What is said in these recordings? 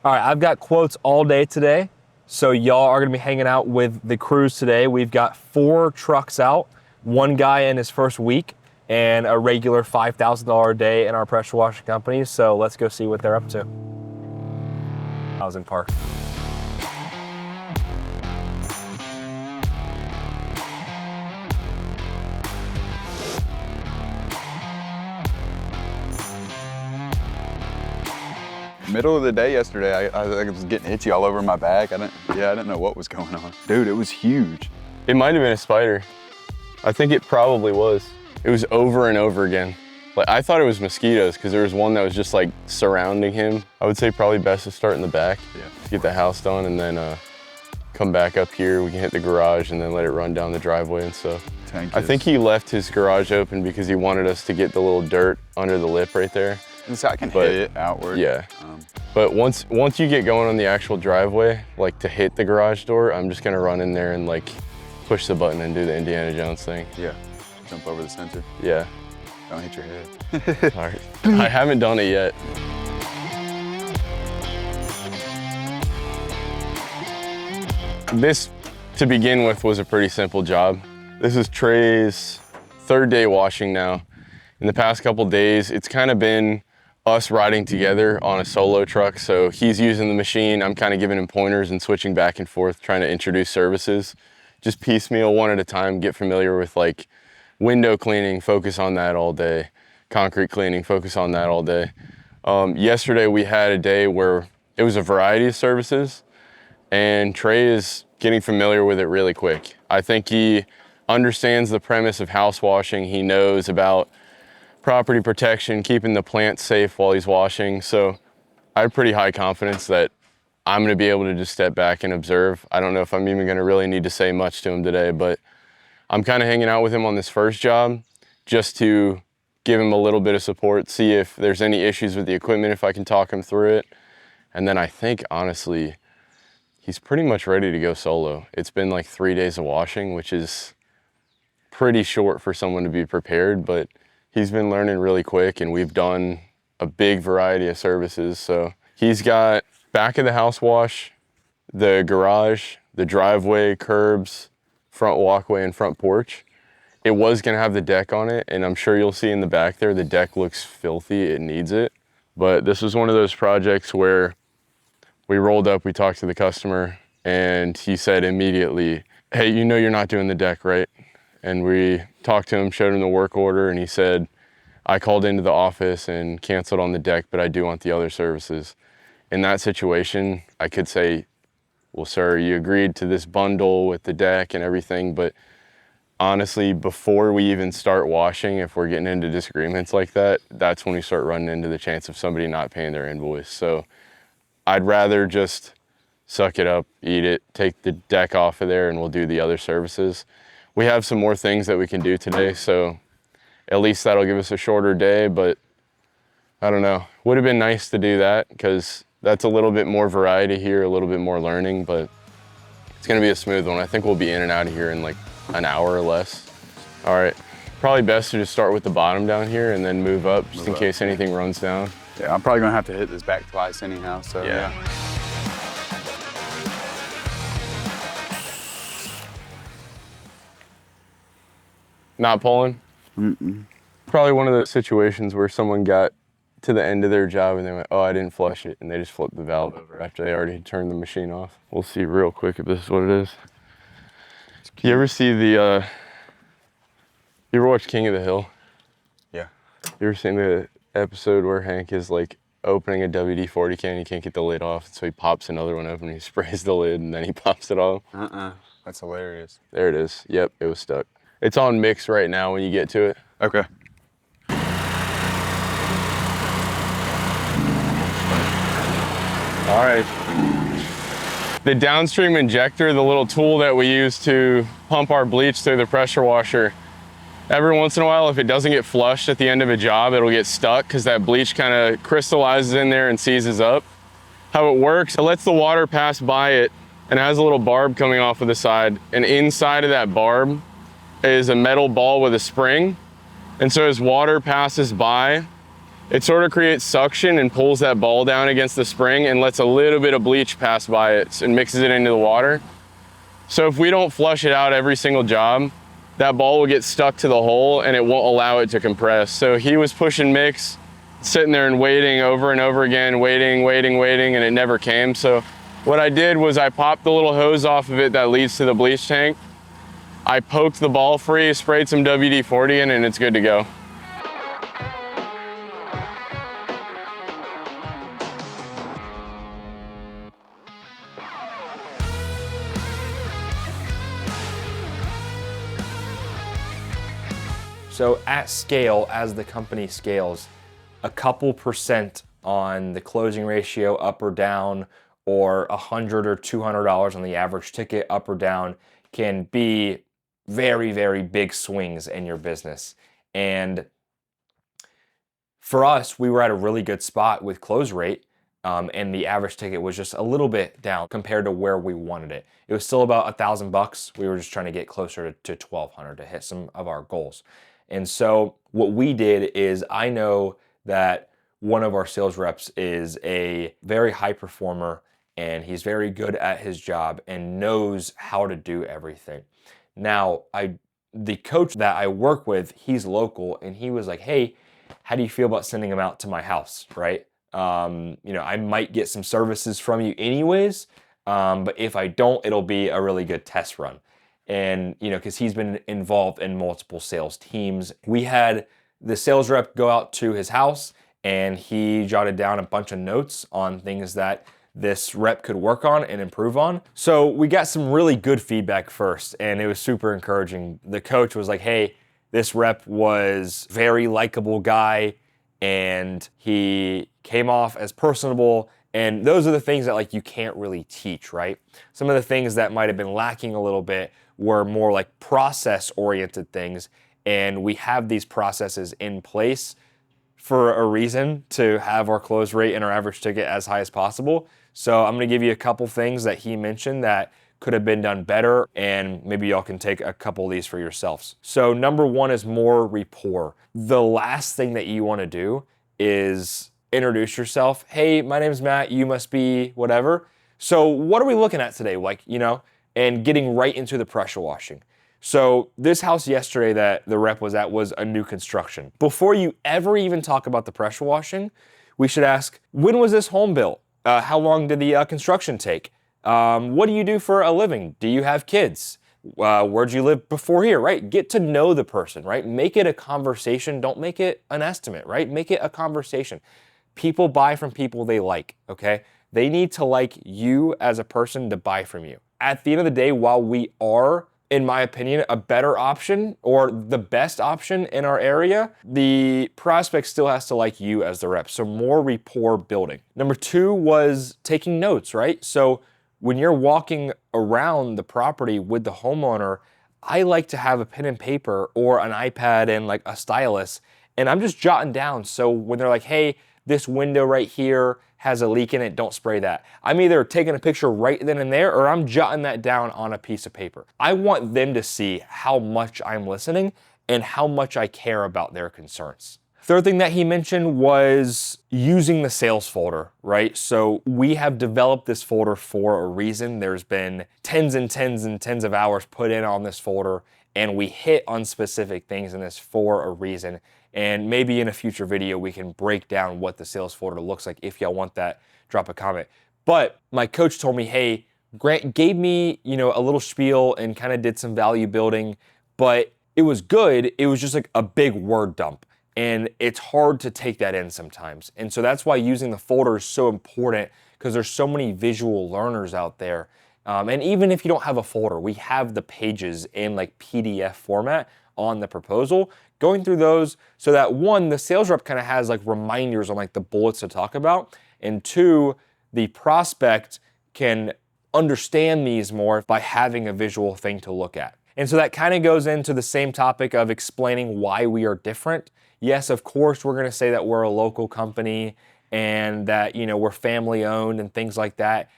All right, I've got quotes all day today. So y'all are gonna be hanging out with the crews today. We've got 4 trucks out, 1 guy in his first week, and a regular $5,000 a day in our pressure washing company. So let's go see what they're up to. I was in park. Middle of the day yesterday, I was getting itchy all over my back. I didn't know what was going on. Dude, it was huge. It might have been a spider. I think it probably was. It was over and over again. Like, I thought it was mosquitoes because there was one that was just like surrounding him. I would say probably best to start in the back, to get the house done, and then come back up here. We can hit the garage and then let it run down the driveway and stuff. I think he left his garage open because he wanted us to get the little dirt under the lip right there. So I can hit it outward. Yeah. But once you get going on the actual driveway, like to hit the garage door, I'm just gonna run in there and like push the button and do the Indiana Jones thing. Yeah. Jump over the sensor. Yeah. Don't hit your head. All right. I haven't done it yet. This, to begin with, was a pretty simple job. This is Trey's 3rd day washing now. In the past couple days, it's kind of been us riding together on a solo truck. So he's using the machine. I'm kind of giving him pointers and switching back and forth, trying to introduce services. Just piecemeal, one at a time, get familiar with like window cleaning, focus on that all day. Concrete cleaning, focus on that all day. Yesterday we had a day where it was a variety of services, and Trey is getting familiar with it really quick. I think he understands the premise of house washing. He knows about property protection, keeping the plant safe while he's washing. So I have pretty high confidence that I'm gonna be able to just step back and observe. I don't know if I'm even gonna really need to say much to him today, but I'm kind of hanging out with him on this first job just to give him a little bit of support, see if there's any issues with the equipment, if I can talk him through it. And then I think, honestly, he's pretty much ready to go solo. It's been like 3 days of washing, which is pretty short for someone to be prepared, but he's been learning really quick, and we've done a big variety of services. So he's got back of the house wash, the garage, the driveway, curbs, front walkway, and front porch. It was gonna have the deck on it, and I'm sure you'll see in the back there, the deck looks filthy, it needs it. But this was one of those projects where we rolled up, we talked to the customer, and he said immediately, hey, you know you're not doing the deck, right? And we talked to him, showed him the work order, and he said, I called into the office and canceled on the deck, but I do want the other services. In that situation, I could say, well, sir, you agreed to this bundle with the deck and everything, but honestly, before we even start washing, if we're getting into disagreements like that, that's when we start running into the chance of somebody not paying their invoice. So I'd rather just suck it up, eat it, take the deck off of there, and we'll do the other services. We have some more things that we can do today, so at least that'll give us a shorter day, but I don't know. Would have been nice to do that because that's a little bit more variety here, a little bit more learning, but it's gonna be a smooth one. I think we'll be in and out of here in like an hour or less. All right, probably best to just start with the bottom down here and then move up just in case anything runs down. Yeah, I'm probably gonna have to hit this back twice anyhow, so yeah. Not pulling? Probably one of those situations where someone got to the end of their job and they went, oh, I didn't flush it, and they just flipped the valve over after they already turned the machine off. We'll see real quick if this is what it is. You ever see you ever watch King of the Hill? Yeah. You ever seen the episode where Hank is like opening a WD-40 can, he can't get the lid off, so he pops another one open, he sprays the lid, and then he pops it off? That's hilarious. There it is. Yep, it was stuck. It's on mix right now when you get to it. Okay. All right. The downstream injector, the little tool that we use to pump our bleach through the pressure washer, every once in a while, if it doesn't get flushed at the end of a job, it'll get stuck because that bleach kind of crystallizes in there and seizes up. How it works, it lets the water pass by it, and it has a little barb coming off of the side, and inside of that barb is a metal ball with a spring. And so as water passes by, It sort of creates suction and pulls that ball down against the spring and lets a little bit of bleach pass by it and mixes it into the water. So if we don't flush it out every single job, that ball will get stuck to the hole and it won't allow it to compress. So he was pushing mix, sitting there and waiting over and over again, waiting, and it never came. So what I did was I popped the little hose off of it that leads to the bleach tank. I poked the ball free, sprayed some WD-40 in, and it's good to go. So at scale, as the company scales, a couple percent on the closing ratio up or down, or $100 or $200 on the average ticket up or down, can be very, very big swings in your business. And for us, we were at a really good spot with close rate, and the average ticket was just a little bit down compared to where we wanted it. It was still about $1,000. We were just trying to get closer to 1,200 to hit some of our goals. And so what we did is, I know that one of our sales reps is a very high performer, and he's very good at his job and knows how to do everything. Now, the coach that I work with, he's local, and he was like, hey, how do you feel about sending him out to my house, right? I might get some services from you anyways, but if I don't, it'll be a really good test run. And, because he's been involved in multiple sales teams. We had the sales rep go out to his house, and he jotted down a bunch of notes on things that this rep could work on and improve on. So we got some really good feedback first, and it was super encouraging. The coach was like, hey, this rep was very likable guy, and he came off as personable. And those are the things that you can't really teach, right? Some of the things that might have been lacking a little bit were more like process-oriented things, and we have these processes in place for a reason, to have our close rate and our average ticket as high as possible. So I'm gonna give you a couple things that he mentioned that could have been done better, and maybe y'all can take a couple of these for yourselves. So number one is more rapport. The last thing that you wanna do is introduce yourself. Hey, my name's Matt, you must be whatever. So what are we looking at today? And getting right into the pressure washing. So this house yesterday that the rep was at was a new construction. Before you ever even talk about the pressure washing, we should ask, when was this home built? How long did the construction take? What do you do for a living? Do you have kids? Where'd you live before here, right? Get to know the person, right? Make it a conversation. Don't make it an estimate, right? Make it a conversation. People buy from people they like, okay? They need to like you as a person to buy from you. At the end of the day, while we are, in my opinion, a better option or the best option in our area, the prospect still has to like you as the rep. So more rapport building. Number two was taking notes, right? So when you're walking around the property with the homeowner, I like to have a pen and paper or an iPad and a stylus, and I'm just jotting down. So when they're like, hey, this window right here has a leak in it, don't spray that. I'm either taking a picture right then and there, or I'm jotting that down on a piece of paper. I want them to see how much I'm listening and how much I care about their concerns. Third thing that he mentioned was using the sales folder, right? So we have developed this folder for a reason. There's been tens and tens and tens of hours put in on this folder, and we hit on specific things in this for a reason. And maybe in a future video, we can break down what the sales folder looks like. If y'all want that, drop a comment. But my coach told me, hey, Grant gave me, a little spiel and kind of did some value building, but it was good. It was just a big word dump. And it's hard to take that in sometimes. And so that's why using the folder is so important, because there's so many visual learners out there. And even if you don't have a folder, we have the pages in PDF format on the proposal, going through those so that one, the sales rep kind of has reminders on the bullets to talk about, and two, the prospect can understand these more by having a visual thing to look at. And so that kind of goes into the same topic of explaining why we are different. Yes, of course, we're going to say that we're a local company and that, we're family owned and things like that.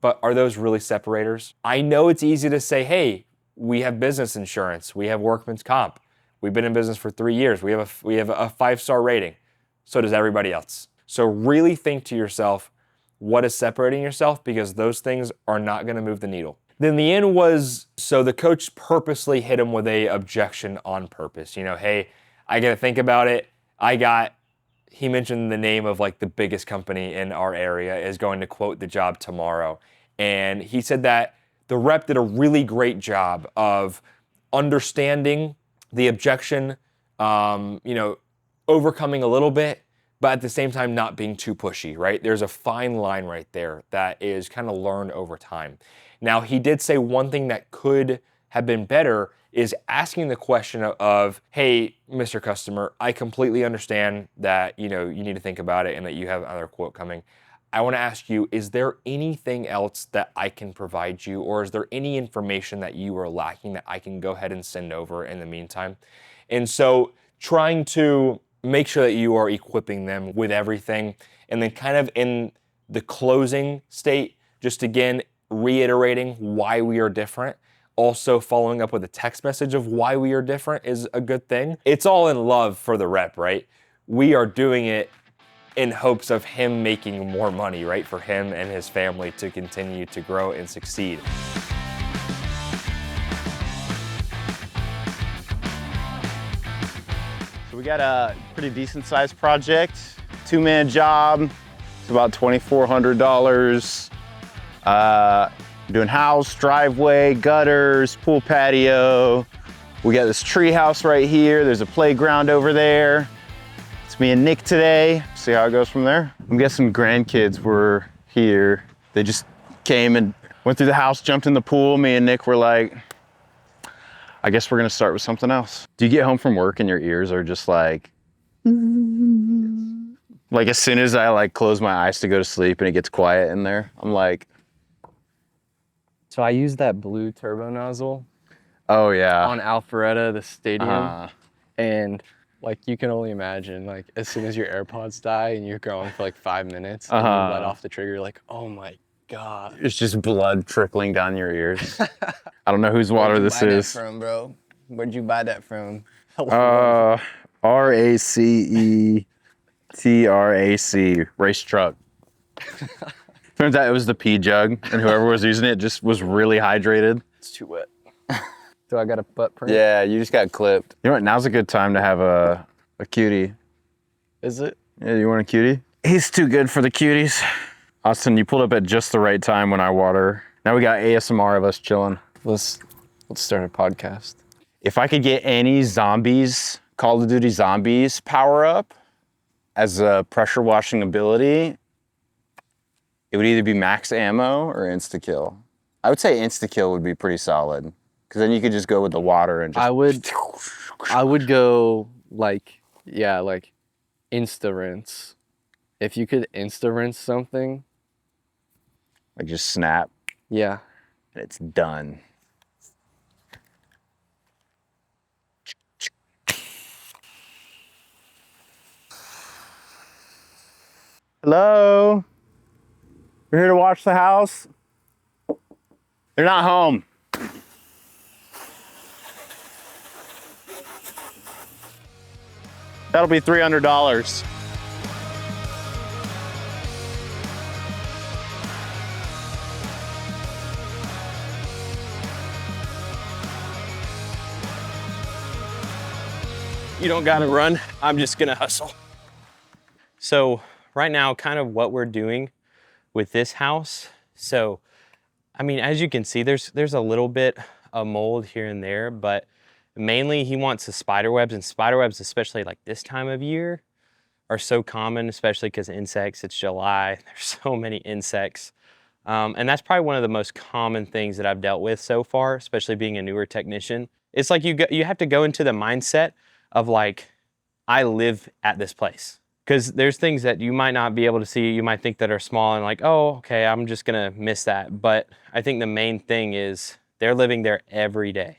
But are those really separators? I know it's easy to say, hey, we have business insurance, we have workman's comp, we've been in business for 3 years, we have a 5-star rating. so does everybody else. So really think to yourself, what is separating yourself? Because those things are not going to move the needle. Then the end was, so the coach purposely hit him with a objection on purpose. Hey, I got to think about it. He mentioned the name of like the biggest company in our area is going to quote the job tomorrow. And he said that the rep did a really great job of understanding the objection, overcoming a little bit, but at the same time not being too pushy, right? There's a fine line right there that is kind of learned over time. Now, he did say one thing that could have been better is asking the question of, hey, Mr. Customer, I completely understand that, you need to think about it and that you have another quote coming. I want to ask you, is there anything else that I can provide you, or is there any information that you are lacking that I can go ahead and send over in the meantime? And so trying to make sure that you are equipping them with everything, and then kind of in the closing state, just again, reiterating why we are different. Also following up with a text message of why we are different is a good thing. It's all in love for the rep, right? We are doing it in hopes of him making more money, right? For him and his family to continue to grow and succeed. So we got a pretty decent sized project, 2-man job. It's about $2,400. Doing house, driveway, gutters, pool patio. We got this tree house right here. There's a playground over there. It's me and Nick today. See how it goes from there. I'm guessing grandkids were here. They just came and went through the house, jumped in the pool. Me and Nick were like, I guess we're gonna start with something else. Do you get home from work and your ears are just like as soon as I like close my eyes to go to sleep and it gets quiet in there, I'm like, So I use that blue turbo nozzle oh yeah. on Alpharetta, the stadium, and like you can only imagine, like as soon as your AirPods die and you're going for like 5 minutes and you let off the trigger, you're like, oh my God. It's just blood trickling down your ears. I don't know whose water this is. That from, bro? Where'd you buy that from? RACETRAC, race truck. Turns out it was the pee jug, and whoever was using it just was really hydrated. It's too wet. Do I got a butt print? Yeah, you just got clipped. You know what? Now's a good time to have a cutie. Is it? Yeah, you want a cutie? He's too good for the cuties. Austin, you pulled up at just the right time when I water. Now we got ASMR of us chilling. Let's start a podcast. If I could get any zombies, Call of Duty zombies power up as a pressure washing ability, it would either be max ammo or insta-kill. I would say insta-kill would be pretty solid, because then you could just go with the water and just... I would go like insta-rinse. If you could insta-rinse something. Like just snap. Yeah. And it's done. Hello? You're here to watch the house? They're not home. That'll be $300. You don't gotta run, I'm just gonna hustle. So right now, kind of what we're doing with this house. So, I mean, as you can see, there's a little bit of mold here and there, but mainly he wants the spider webs, and spider webs, especially like this time of year, are so common, especially because insects, it's July, there's so many insects. And that's probably one of the most common things that I've dealt with so far, especially being a newer technician. It's like you have to go into the mindset of like, I live at this place. Because there's things that you might not be able to see, you might think that are small and like, oh, okay, I'm just gonna miss that. But I think the main thing is they're living there every day,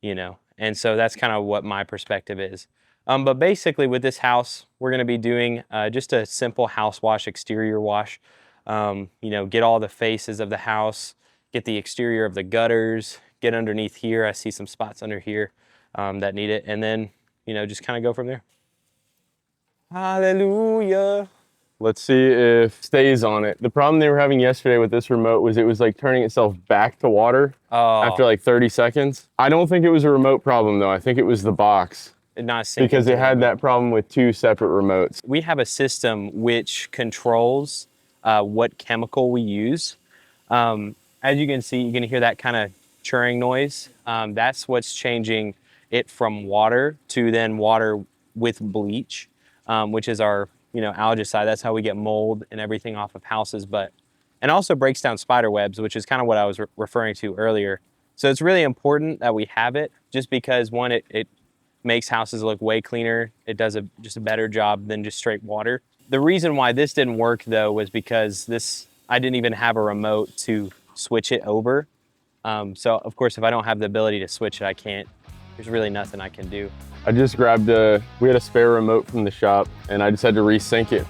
you know? And so that's kind of what my perspective is. But basically with this house, we're gonna be doing just a simple house wash, exterior wash. You know, get all the faces of the house, get the exterior of the gutters, get underneath here. I see some spots under here that need it. And then, you know, just kind of go from there. Hallelujah. Let's see if it stays on it. The problem they were having yesterday with this remote was it was like turning itself back to water after like 30 seconds. I don't think it was a remote problem though. I think it was the box. Not Because it had that problem with 2 separate remotes. We have a system which controls what chemical we use. As you can see, you're gonna hear that kind of churring noise. That's what's changing it from water to then water with bleach, which is our algicide. That's how we get mold and everything off of houses, and also breaks down spider webs, which is kind of what I was referring to earlier. So it's really important that we have it, just because one, it makes houses look way cleaner. It does just a better job than just straight water. The reason why this didn't work though was because I didn't even have a remote to switch it over. So of course, if I don't have the ability to switch it, there's really nothing I can do. I just grabbed we had a spare remote from the shop and I just had to resync it.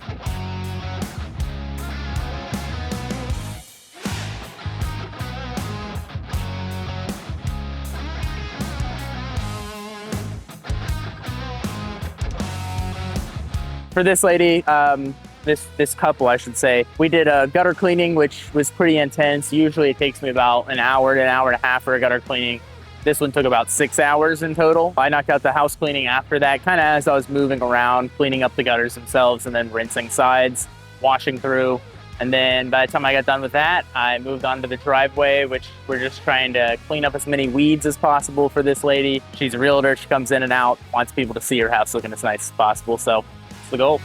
For this lady, this couple, I should say, we did a gutter cleaning, which was pretty intense. Usually it takes me about an hour to an hour and a half for a gutter cleaning. This one took about 6 hours in total. I knocked out the house cleaning after that, kind of as I was moving around, cleaning up the gutters themselves and then rinsing sides, washing through. And then by the time I got done with that, I moved on to the driveway, which we're just trying to clean up as many weeds as possible for this lady. She's a realtor. She comes in and out, wants people to see her house looking as nice as possible. So it's the goal.